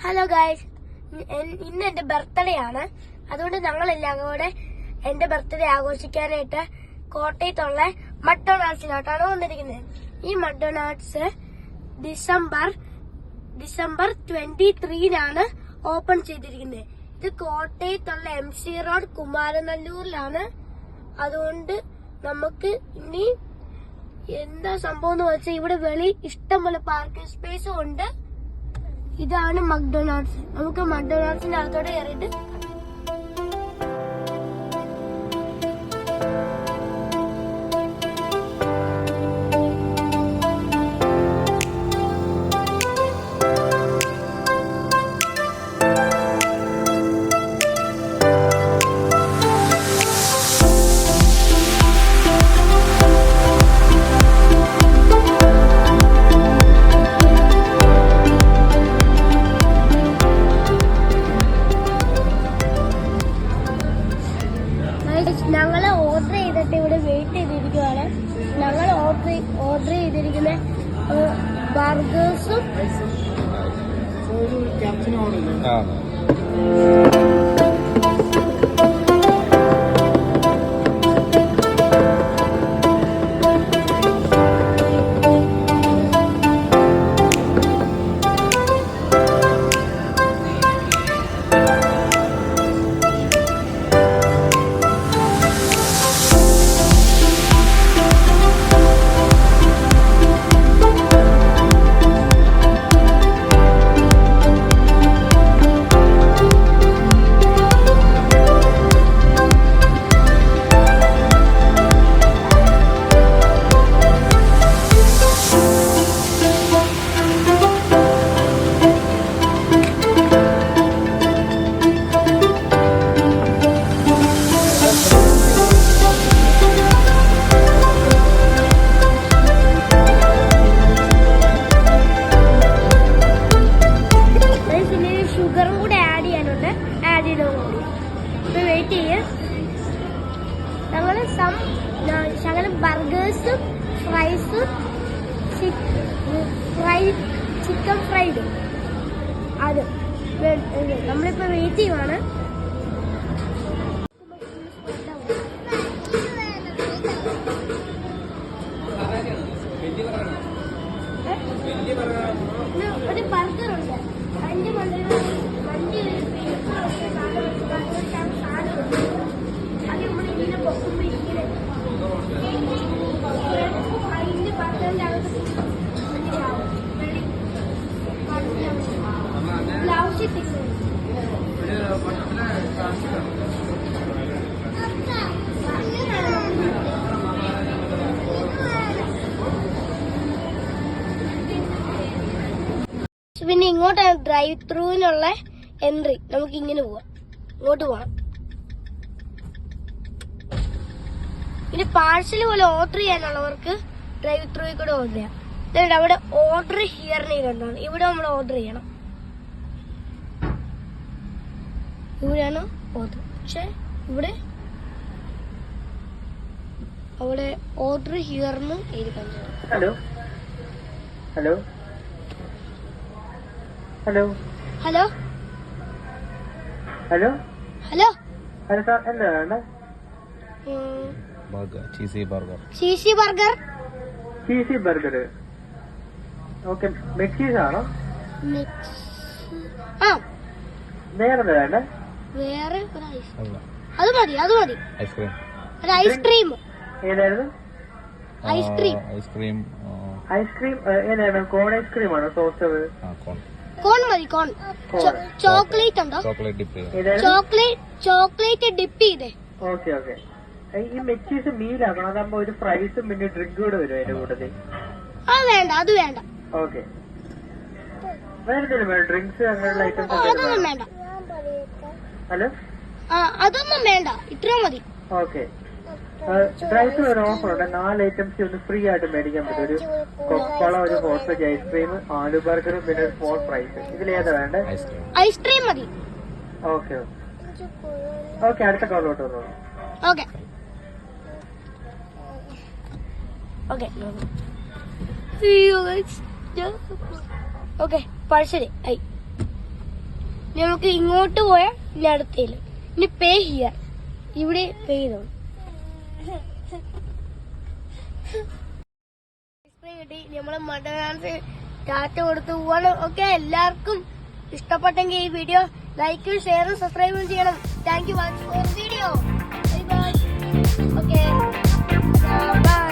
Hello guys, ഇന്ന് എന്റെ birthday ആണ്. അതുകൊണ്ട് ഞങ്ങളെല്ലാം കൂടെ എന്റെ ബർത്ത്ഡേ ആഘോഷിക്കാനായിട്ട് കോട്ടയത്തുള്ള മക്ഡൊണാൾഡ്സിലോട്ടാണ് വന്നിരിക്കുന്നത്. ഈ മക്ഡൊണാൾഡ്സ് ഡിസംബർ 23 ഓപ്പൺ ചെയ്തിരിക്കുന്നത്. ഇത് കോട്ടയത്തുള്ള MC റോഡ് കുമാരനല്ലൂരിലാണ്. അതുകൊണ്ട് നമുക്ക് ഇനി എന്താ സംഭവം എന്ന് വെച്ചാൽ ഇവിടെ വെളി ഇഷ്ടംപോലെ പാർക്കിംഗ് സ്പേസും ഉണ്ട്. ഇതാണ് മക്ഡൊണാൾഡ്സ്. നമുക്ക് മക്ഡൊണാൾഡ്സിന്റെ അകത്തോടെ കയറിയിട്ട് ഞങ്ങള് ഓർഡർ ചെയ്തിട്ട് ഇവിടെ വെയിറ്റ് ചെയ്തിരിക്കുവാണ്. ഞങ്ങൾ ഓർഡർ ചെയ്തിരിക്കുന്ന ബർഗേഴ്സും വെയിറ്റ് ചെയ്യും. ഞങ്ങള് ബർഗേഴ്സും ഫ്രൈസും ചിക്കൻ ഫ്രൈഡും അത് നമ്മളിപ്പോ വെയിറ്റ് ചെയ്യുവാണ്. ഒരു ബർഗറുണ്ട്, 5 വണ്ടി പിന്നെ ഇങ്ങോട്ടാണ് ഡ്രൈവ് ത്രൂവിനുള്ള എൻട്രി. നമുക്ക് ഇങ്ങനെ പോവാം, ഇങ്ങോട്ട് പോവാം. ഇനി പാഴ്സൽ പോലെ ഓർഡർ ചെയ്യാനുള്ളവർക്ക് ഡ്രൈവ് ത്രൂവിൽ കൂടെ ഓർഡർ ചെയ്യാം. എന്നിട്ട് അവിടെ ഓർഡർ ഹിയറിനെ കണ്ടാണ്, ഇവിടെ നമ്മൾ ഓർഡർ ചെയ്യണം. ഇവിടെയാണ് ഓർഡർ, പക്ഷെ അവിടെ ഓർഡർ ഹിയറിന് എഴുതി കണ്ടു. Hello hello hello hello hello hello hello sir, എന്താ വേണ്ടേ? Cheesy burger. ഓക്കെ, മെക്സീസ് ആണോ? വേറെ വേണ്ടേ? വേറെ അത് മതി. ഒരു ഐസ്ക്രീം. ഏതായിരുന്നു? ഐസ്ക്രീം ഏതാണ്? കോൺ ഐസ്ക്രീം ആണോ? സോസ് കോൺ മതി. കോൺ ചോക്ലേറ്റ് ഉണ്ടോ? ചോക്ലേറ്റ് ഡിപ്പ് ചെയ്തേ. ഓക്കെ. ഈ മെച്ചീസ് മീലാക്കണം. അതാകുമ്പോ ഒരു ഫ്രൈസും പിന്നെ ഡ്രിങ്ക് കൂടെ വരും അതിന്റെ കൂട്ടത്തിൽ. അത് വേണ്ട. ഓക്കെ, വേറെ എന്തെങ്കിലും വേണം? ഡ്രിങ്ക്സ് അങ്ങനെയുള്ള ഐറ്റംസ് അതൊന്നും വേണ്ട. ഹലോ, അതൊന്നും വേണ്ട, ഇത്രയും മതി. ഓക്കെ, ഡ്രൈവിന് ഒരു ഓഫർ ഉണ്ട്. 4 ഐറ്റംസ് ഒന്ന് ഫ്രീ ആയിട്ട് മേടിക്കാൻ പറ്റും. ഒരു കൊക്കോള, ഒരു ഹോട്ട് വെജ് ഐസ്ക്രീം, ആലു ബർഗറും പിന്നെ ഒരു സ്മോൾ ഫ്രൈസ്. ഇതിലേതാ വേണ്ടേ? ഐസ്ക്രീം മതി. ഓക്കെ, അടുത്ത കോളിലോട്ട് വന്നോളൂ. ഓക്കെ പാഴ്സല് ആയി. ഇനി നമുക്ക് ഇങ്ങോട്ട് പോയാൽ ഇനി അടുത്തേല് ഇനി പേ ഹിയർ ഇവിടെ പേ ചെയ്തോ കിട്ടി നമ്മള് മഡ ഡാൻസ് ടാറ്റ കൊടുത്ത് പോവാണ്. ഓക്കെ, എല്ലാവർക്കും ഇഷ്ടപ്പെട്ടെങ്കിൽ ഈ വീഡിയോ ലൈക്കും ഷെയറും സബ്സ്ക്രൈബും ചെയ്യണം. Thank you watch for video. Bye bye. Okay, by.